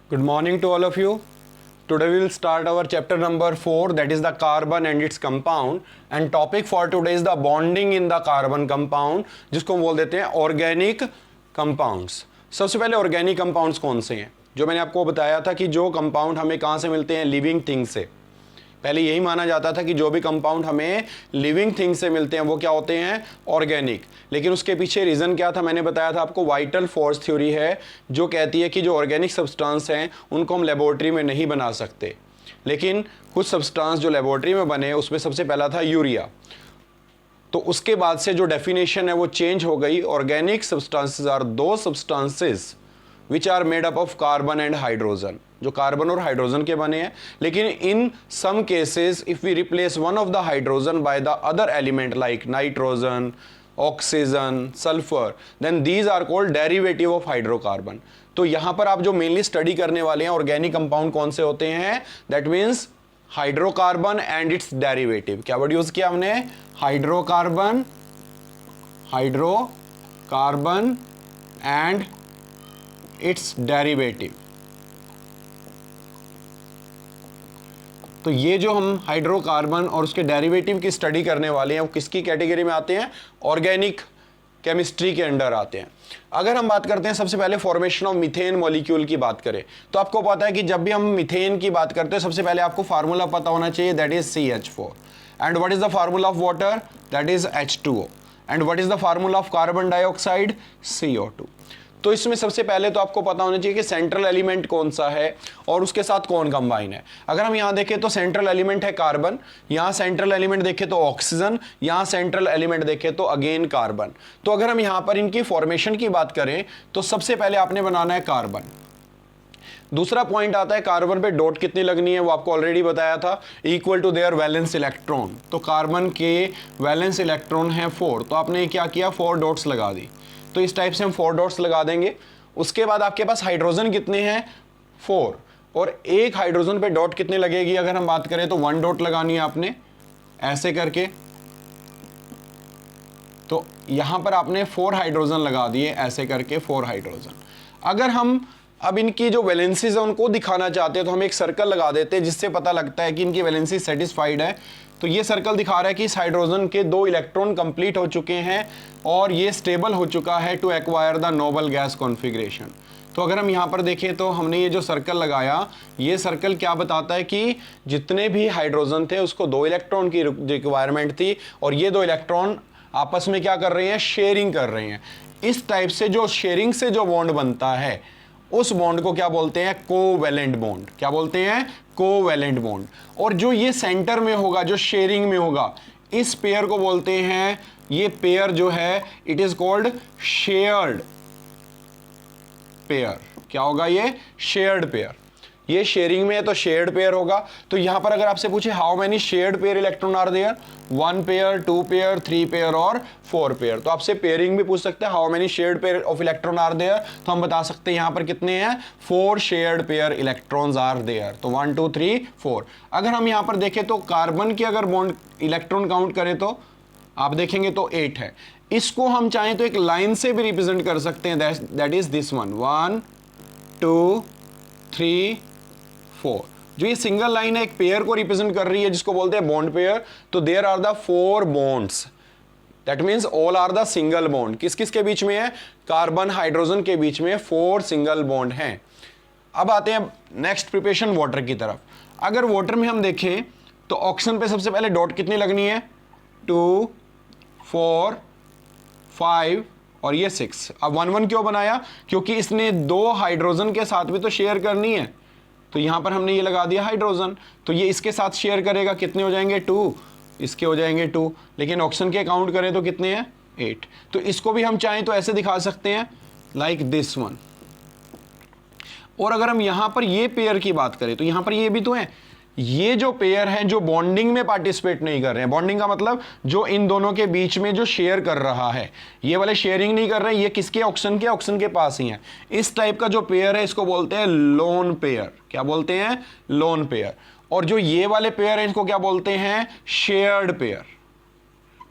Good morning to all of you. Today we will start our chapter number 4, that is the carbon and its compound, and topic for today is the bonding in the carbon compound, जिसको हम बोल देते हैं organic compounds. सबसे पहले organic compounds कौन से हैं? जो मैंने आपको बताया था कि जो कंपाउंड हमें कहाँ से मिलते हैं, लिविंग थिंग से। पहले यही माना जाता था कि जो भी कंपाउंड हमें लिविंग थिंग से मिलते हैं वो क्या होते हैं, ऑर्गेनिक। लेकिन उसके पीछे रीज़न क्या था, मैंने बताया था आपको, वाइटल फोर्स थ्योरी है जो कहती है कि जो ऑर्गेनिक सब्सटेंस हैं उनको हम लेबोरेटरी में नहीं बना सकते, लेकिन कुछ सब्सटेंस जो लेबोरेटरी में बने उसमें सबसे पहला था यूरिया। तो उसके बाद से जो डेफिनेशन है वो चेंज हो गई। Organic substances are those substances which are made up of carbon and hydrogen, जो कार्बन और हाइड्रोजन के बने हैं। लेकिन in some cases if we replace one of the hydrogen by the other element like nitrogen, oxygen, sulphur, then these are called derivative of hydrocarbon. तो यहां पर आप जो मेनली स्टडी करने वाले हैं ऑर्गेनिक कंपाउंड कौन से होते हैं, that means hydrocarbon and it's derivative. क्या वर्ड यूज किया हमने, hydrocarbon, hydrocarbon and it's derivative. तो ये जो हम हाइड्रोकार्बन और उसके डेरिवेटिव की स्टडी करने वाले हैं वो किसकी कैटेगरी में आते हैं, ऑर्गेनिक केमिस्ट्री के अंडर आते हैं। अगर हम बात करते हैं सबसे पहले फॉर्मेशन ऑफ मीथेन मॉलिक्यूल की बात करें तो आपको पता है कि जब भी हम मीथेन की बात करते हैं सबसे पहले आपको फार्मूला पता होना चाहिए, that is CH4। And what is the formula of water, that is H2O। And what is the formula of carbon dioxide, CO2। तो इसमें सबसे पहले तो आपको पता होना चाहिए कि सेंट्रल एलिमेंट कौन सा है और उसके साथ कौन कंबाइन है। अगर हम यहां देखें तो सेंट्रल एलिमेंट है कार्बन, यहां सेंट्रल एलिमेंट देखें तो ऑक्सीजन, यहां सेंट्रल एलिमेंट देखें तो अगेन कार्बन। तो अगर हम यहां पर इनकी फॉर्मेशन की बात करें तो सबसे पहले आपने बनाना है कार्बन। दूसरा पॉइंट आता है कार्बन पे डॉट कितनी लगनी है, वो आपको ऑलरेडी बताया था, equal to their valence electron. तो कार्बन के वैलेंस इलेक्ट्रॉन है 4, तो आपने क्या किया, 4 डॉट्स लगा दी। तो इस टाइप से हम 4 डॉट्स लगा देंगे। उसके बाद आपके पास हाइड्रोजन कितने हैं, 4, और एक हाइड्रोजन पे डॉट कितने लगेगी, अगर हम बात करें तो 1 डॉट लगानी है आपने ऐसे करके। तो यहां पर आपने 4 हाइड्रोजन लगा दिए ऐसे करके, 4 हाइड्रोजन। अगर हम अब इनकी जो वैलेंसीज है उनको दिखाना चाहते हैं तो हम एक सर्कल लगा देते हैं जिससे पता लगता है कि इनकी वैलेंसी सेटिस्फाइड है। तो ये सर्कल दिखा रहा है कि इस हाइड्रोजन के 2 इलेक्ट्रॉन कंप्लीट हो चुके हैं और ये स्टेबल हो चुका है to acquire the noble gas configuration. तो अगर हम यहाँ पर देखें तो हमने ये जो सर्कल लगाया, ये सर्कल क्या बताता है कि जितने भी हाइड्रोजन थे उसको 2 इलेक्ट्रॉन की रिक्वायरमेंट थी और ये 2 इलेक्ट्रॉन आपस में क्या कर रहे हैं, शेयरिंग कर रहे हैं। इस टाइप से जो शेयरिंग से जो बॉन्ड बनता है उस बॉन्ड को क्या बोलते हैं, कोवैलेंट बॉन्ड। क्या बोलते हैं, कोवैलेंट बॉन्ड। और जो ये सेंटर में होगा, जो शेयरिंग में होगा, इस पेयर को बोलते हैं, ये पेयर जो है it is called shared pair. क्या होगा ये, शेयर्ड पेयर। ये शेयरिंग में है तो शेयर्ड पेयर होगा। तो यहां पर अगर आपसे पूछे how many shared pair electron are there, 1 pair, 2 pair, 3 pair और 4 पेयर। तो आपसे पेयरिंग भी पूछ सकते हैं, how many shared pair of electron are there, तो हम बता सकते हैं यहां पर कितने हैं, 4 shared pair electrons are there. तो 1 2 3 4। अगर हम यहां पर देखें तो कार्बन की अगर बॉन्ड इलेक्ट्रॉन काउंट करें तो आप देखेंगे तो 8 है। इसको हम चाहें तो एक लाइन से भी रिप्रेजेंट कर सकते हैं, दैट इज दिस वन, 1 2 3 4। जो ये सिंगल लाइन है एक पेयर को रिप्रेजेंट कर रही है जिसको बोलते हैं बॉन्ड पेयर। तो there are the 4 bonds, that means all are the single bond. किस किस के बीच में है, कार्बन हाइड्रोजन के बीच में 4 सिंगल बॉन्ड हैं। अब आते हैं नेक्स्ट प्रिपरेशन वाटर की तरफ। अगर वाटर में हम देखें तो ऑक्सीजन पे सबसे पहले डॉट कितनी लगनी है, 2 4 5 और ये 6। अब 1 1 क्यों बनाया, क्योंकि इसने 2 हाइड्रोजन के साथ भी तो शेयर करनी है। तो यहां पर हमने ये लगा दिया हाइड्रोजन, तो ये इसके साथ शेयर करेगा, कितने हो जाएंगे, 2, इसके हो जाएंगे 2। लेकिन ऑक्सीजन के काउंट करें तो कितने हैं, 8। तो इसको भी हम चाहें तो ऐसे दिखा सकते हैं, लाइक दिस वन। और अगर हम यहां पर ये पेयर की बात करें तो यहां पर ये भी तो है, ये जो पेयर है जो बॉन्डिंग में पार्टिसिपेट नहीं कर रहे हैं। बॉन्डिंग का मतलब जो इन दोनों के बीच में जो शेयर कर रहा है, ये वाले शेयरिंग नहीं कर रहे हैं, ये किसके, ऑक्सीजन के, ऑक्सीजन के पास ही है। इस टाइप का जो पेयर है इसको बोलते हैं लोन पेयर। क्या बोलते हैं, लोन पेयर। और जो ये वाले पेयर है इसको क्या बोलते हैं, शेयर्ड पेयर,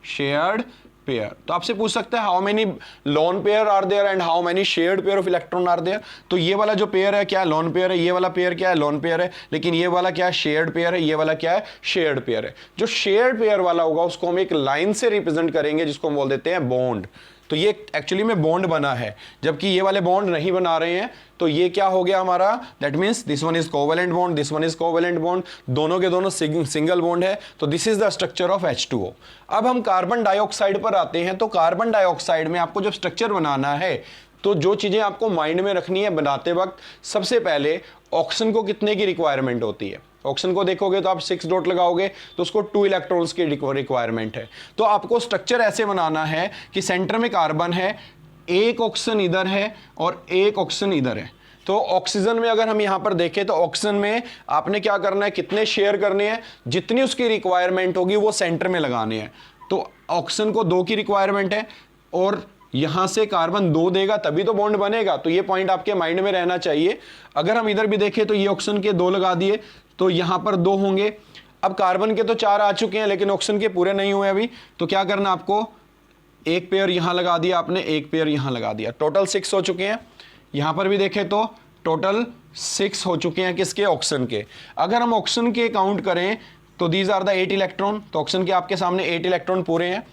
शेयर्ड पेयर। तो आपसे पूछ सकता है how many lone pair are there and how many shared pair of electron are there. तो ये वाला जो पेयर है क्या है, लोन पेयर है, ये वाला पेयर क्या है, लोन पेयर है, लेकिन ये वाला क्या है, शेयर्ड पेयर है, ये वाला क्या है, शेयर्ड पेयर है। जो शेयर्ड पेयर वाला होगा उसको हम एक लाइन से रिप्रेजेंट करेंगे जिसको हम बोल देते हैं बॉन्ड। तो ये एक्चुअली में बॉन्ड बना है, जबकि ये वाले बॉन्ड नहीं बना रहे हैं। तो ये क्या हो गया हमारा, that means this one is covalent bond, this one is covalent bond, दोनों के दोनों सिंगल बॉन्ड है। तो this is the structure of H2O। अब हम कार्बन डाइऑक्साइड पर आते हैं। तो कार्बन डाइऑक्साइड में आपको जब स्ट्रक्चर बनाना है तो जो चीजें आपको माइंड में रखनी है बनाते वक्त, सबसे पहले ऑक्सीजन को कितने की रिक्वायरमेंट होती है। ऑक्सीजन को देखोगे तो आप 6 डॉट लगाओगे तो उसको 2 इलेक्ट्रॉन्स की रिक्वायरमेंट है। तो आपको स्ट्रक्चर ऐसे बनाना है कि सेंटर में कार्बन है, एक ऑक्सीजन इधर है और एक ऑक्सीजन इधर है। तो ऑक्सीजन में अगर हम यहां पर देखें तो ऑक्सीजन में आपने क्या करना है, कितने शेयर करने हैं, जितनी उसकी रिक्वायरमेंट होगी वो सेंटर में लगाने हैं। तो ऑक्सीजन को 2 की रिक्वायरमेंट है और यहां से कार्बन 2 देगा तभी तो बॉन्ड बनेगा। तो ये पॉइंट आपके माइंड में रहना चाहिए। अगर हम इधर भी देखें तो ये ऑक्सीजन के 2 लगा दिए तो यहां पर 2 होंगे। अब कार्बन के तो 4 आ चुके हैं लेकिन ऑक्सीजन के पूरे नहीं हुए अभी। तो क्या करना आपको, एक पेयर यहां लगा दिया आपने, एक पेयर यहां लगा दिया, टोटल 6 हो चुके हैं। यहां पर भी देखें तो टोटल 6 हो चुके हैं किसके, ऑक्सीजन के। अगर हम ऑक्सीजन के काउंट करें तो दीज आर द 8 इलेक्ट्रॉन। तो ऑक्सीजन के आपके सामने 8 इलेक्ट्रॉन पूरे हैं।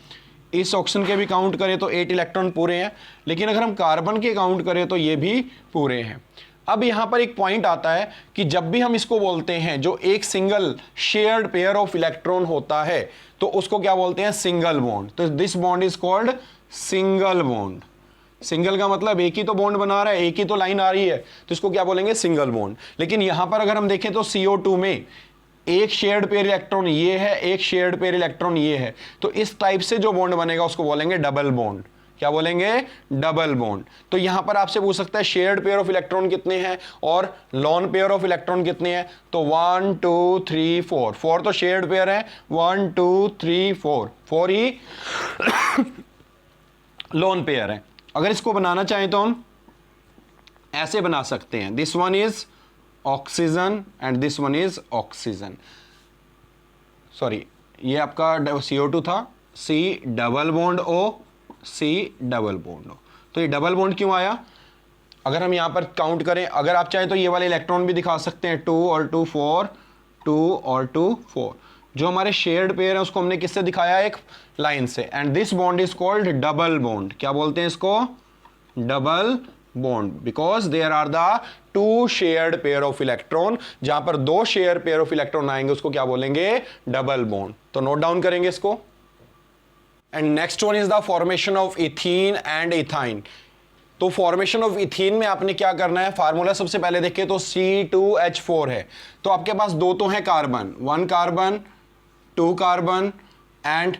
इस ऑक्सीजन के भी काउंट करें तो 8 इलेक्ट्रॉन पूरे हैं। लेकिन अगर हम कार्बन के काउंट करें तो ये भी पूरे हैं। अब यहां पर एक पॉइंट आता है कि जब भी हम इसको बोलते हैं जो एक single shared pair of electron होता है तो उसको क्या बोलते हैं, सिंगल बॉन्ड। तो this bond is called single bond. Single का मतलब एक ही तो बॉन्ड बना रहा है, एक ही तो लाइन आ रही है, तो इसको क्या बोलेंगे, सिंगल बॉन्ड। लेकिन यहां पर अगर हम देखें तो CO2 में एक शेयर्ड पेयर इलेक्ट्रॉन ये है, एक शेयर्ड पेयर इलेक्ट्रॉन ये है। तो इस टाइप से जो बॉन्ड बनेगा उसको बोलेंगे डबल बॉन्ड। क्या बोलेंगे, डबल बॉन्ड। तो यहां पर आपसे पूछ सकता है शेयर्ड पेयर ऑफ इलेक्ट्रॉन कितने हैं और लॉन पेयर ऑफ इलेक्ट्रॉन कितने हैं। तो 1 2 3 4, 4 तो शेयर्ड पेयर है, 1 2 3 4, 4 ही लॉन पेयर है। अगर इसको बनाना चाहें तो हम ऐसे बना सकते हैं, this one is oxygen and this one is oxygen. Sorry, ये आपका CO2 था, C double bond O, C double bond O। तो ये डबल बॉन्ड क्यों आया, अगर हम यहां पर काउंट करें, अगर आप चाहें तो ये वाले इलेक्ट्रॉन भी दिखा सकते हैं, 2 और 2 4, 2 और 2 4। जो हमारे शेयर्ड पेयर है उसको हमने किससे दिखाया, एक लाइन से। And this bond is called double bond. क्या बोलते हैं इसको, double bond, because there are the 2 shared pair of electron. जहां पर 2 शेयर पेयर ऑफ इलेक्ट्रॉन आएंगे उसको क्या बोलेंगे, डबल बॉन्ड। तो नोट डाउन करेंगे इसको। And next one is the formation of ethene and ethyne. तो फॉर्मेशन ऑफ इथीन में आपने क्या करना है, फार्मूला सबसे पहले देखें तो C2H4 है। तो आपके पास 2 तो है carbon, 1 carbon 2 carbon and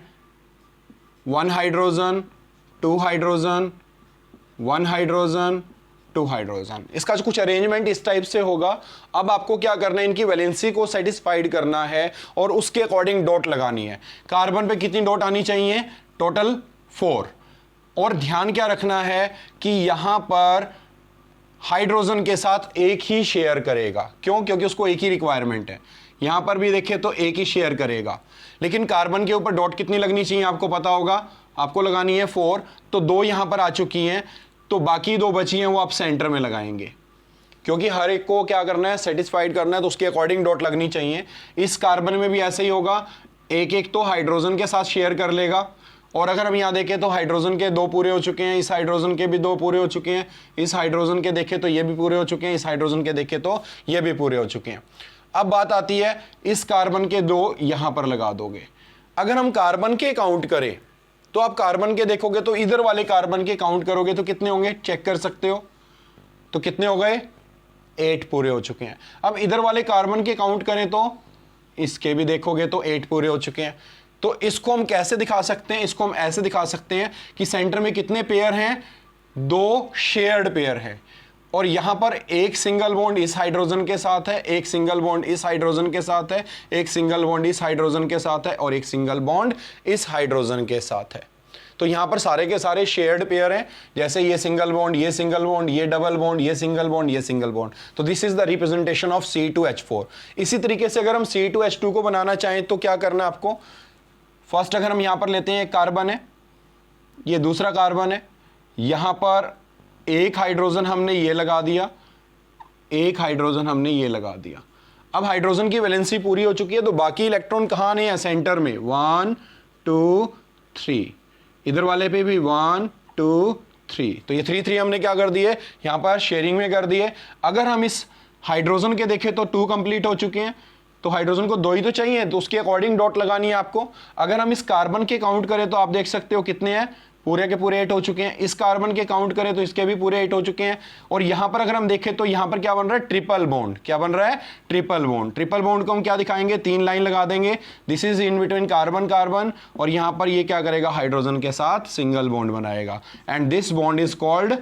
1 hydrogen 2 hydrogen 1 hydrogen 2 hydrogen. इसका जो कुछ अरेंजमेंट इस टाइप से होगा। अब आपको क्या करना है, इनकी वैलेंसी को सेटिस्फाइड करना है और उसके अकॉर्डिंग डॉट लगानी है। कार्बन पे कितनी डॉट आनी चाहिए, टोटल 4। और ध्यान क्या रखना है कि यहां पर हाइड्रोजन के साथ एक ही शेयर करेगा। क्यों, क्योंकि उसको एक ही रिक्वायरमेंट है। यहां पर भी देखें तो एक ही शेयर करेगा। लेकिन कार्बन के ऊपर डॉट कितनी लगनी चाहिए आपको पता होगा, आपको लगानी है 4। तो 2 यहां पर आ चुकी हैं, तो बाकी 2 बची हैं वो आप सेंटर में लगाएंगे, क्योंकि हर एक को क्या करना है, सेटिस्फाइड करना है, तो उसके अकॉर्डिंग डॉट लगनी चाहिए। इस कार्बन में भी ऐसे ही होगा, एक एक तो हाइड्रोजन के साथ शेयर कर लेगा। और अगर हम यहाँ देखें तो हाइड्रोजन के 2 पूरे हो चुके हैं, इस हाइड्रोजन के भी 2 पूरे हो चुके हैं, इस हाइड्रोजन के देखें तो ये भी पूरे हो चुके हैं, इस हाइड्रोजन के देखें तो ये भी पूरे हो चुके हैं। अब बात आती है, इस कार्बन के 2 यहां पर लगा दोगे। अगर हम कार्बन के काउंट करें तो आप कार्बन के देखोगे तो इधर वाले कार्बन के काउंट करोगे तो कितने होंगे, चेक कर सकते हो। तो कितने हो गए, 8 पूरे हो चुके हैं। अब इधर वाले कार्बन के काउंट करें तो इसके भी देखोगे तो 8 पूरे हो चुके हैं। तो इसको हम कैसे दिखा सकते हैं, इसको हम ऐसे दिखा सकते हैं कि सेंटर में कितने पेयर हैं, 2 शेयर्ड पेयर है। और यहां पर एक सिंगल बॉन्ड इस हाइड्रोजन के साथ है, एक सिंगल बॉन्ड इस हाइड्रोजन के साथ है, एक सिंगल बॉन्ड इस हाइड्रोजन के साथ है और एक सिंगल बॉन्ड इस हाइड्रोजन के साथ है। तो यहां पर सारे के सारे शेयर्ड पेयर हैं, जैसे ये सिंगल बॉन्ड, ये सिंगल बॉन्ड, ये डबल बॉन्ड, ये सिंगल बॉन्ड, ये सिंगल बॉन्ड। तो this is the representation of C2H4। इसी तरीके से अगर हम C2H2 को बनाना चाहें तो क्या करना है आपको, फर्स्ट अगर हम यहां पर लेते हैं, एक कार्बन है, ये दूसरा कार्बन है, यहां पर एक हाइड्रोजन हमने ये लगा दिया, एक हाइड्रोजन हमने ये लगा दिया। अब हाइड्रोजन की वैलेंसी पूरी हो चुकी है, तो बाकी इलेक्ट्रॉन कहाँ आने हैं? सेंटर में 1 2 3, इधर वाले पे भी 1 2 3, तो ये 3 3 हमने क्या कर दिए यहां पर शेयरिंग में कर दिए। अगर हम इस हाइड्रोजन के देखें तो 2 कंप्लीट हो चुके हैं, तो हाइड्रोजन को 2 ही तो चाहिए, तो उसके अकॉर्डिंग डॉट लगानी है आपको। अगर हम इस कार्बन के काउंट करें तो आप देख सकते हो कितने हैं, पूरे के पूरे 8 हो चुके हैं। इस कार्बन के काउंट करें तो इसके भी पूरे 8 हो चुके हैं। और यहां पर अगर हम देखें तो यहां पर क्या बन रहा है? Triple bond. क्या बन रहा है? Triple bond. ट्रिपल बॉन्ड को हम क्या दिखाएंगे? 3 लाइन लगा देंगे, this is in between carbon carbon, और यहां पर ये क्या करेगा? हाइड्रोजन के साथ सिंगल बॉन्ड बनाएगा, and this bond is called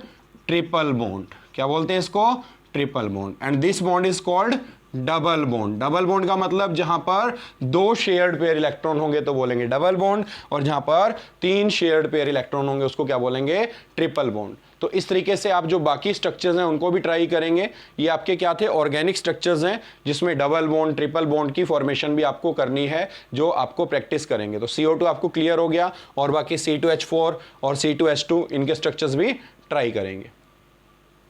triple bond. क्या बोलते हैं इसको? Triple bond. And this bond is called double bond. Double bond का मतलब जहां पर 2 शेयर्ड पेयर इलेक्ट्रॉन होंगे तो बोलेंगे डबल बॉन्ड, और जहां पर 3 शेयर्ड पेयर इलेक्ट्रॉन होंगे उसको क्या बोलेंगे? Triple bond. तो इस तरीके से आप जो बाकी स्ट्रक्चर्स हैं उनको भी ट्राई करेंगे। ये आपके क्या थे? ऑर्गेनिक स्ट्रक्चर्स हैं, जिसमें डबल बॉन्ड ट्रिपल बॉन्ड की फॉर्मेशन भी आपको करनी है, जो आपको प्रैक्टिस करेंगे। तो CO2 आपको क्लियर हो गया, और बाकी C2H4 और C2H2 इनके स्ट्रक्चर्स भी ट्राई करेंगे।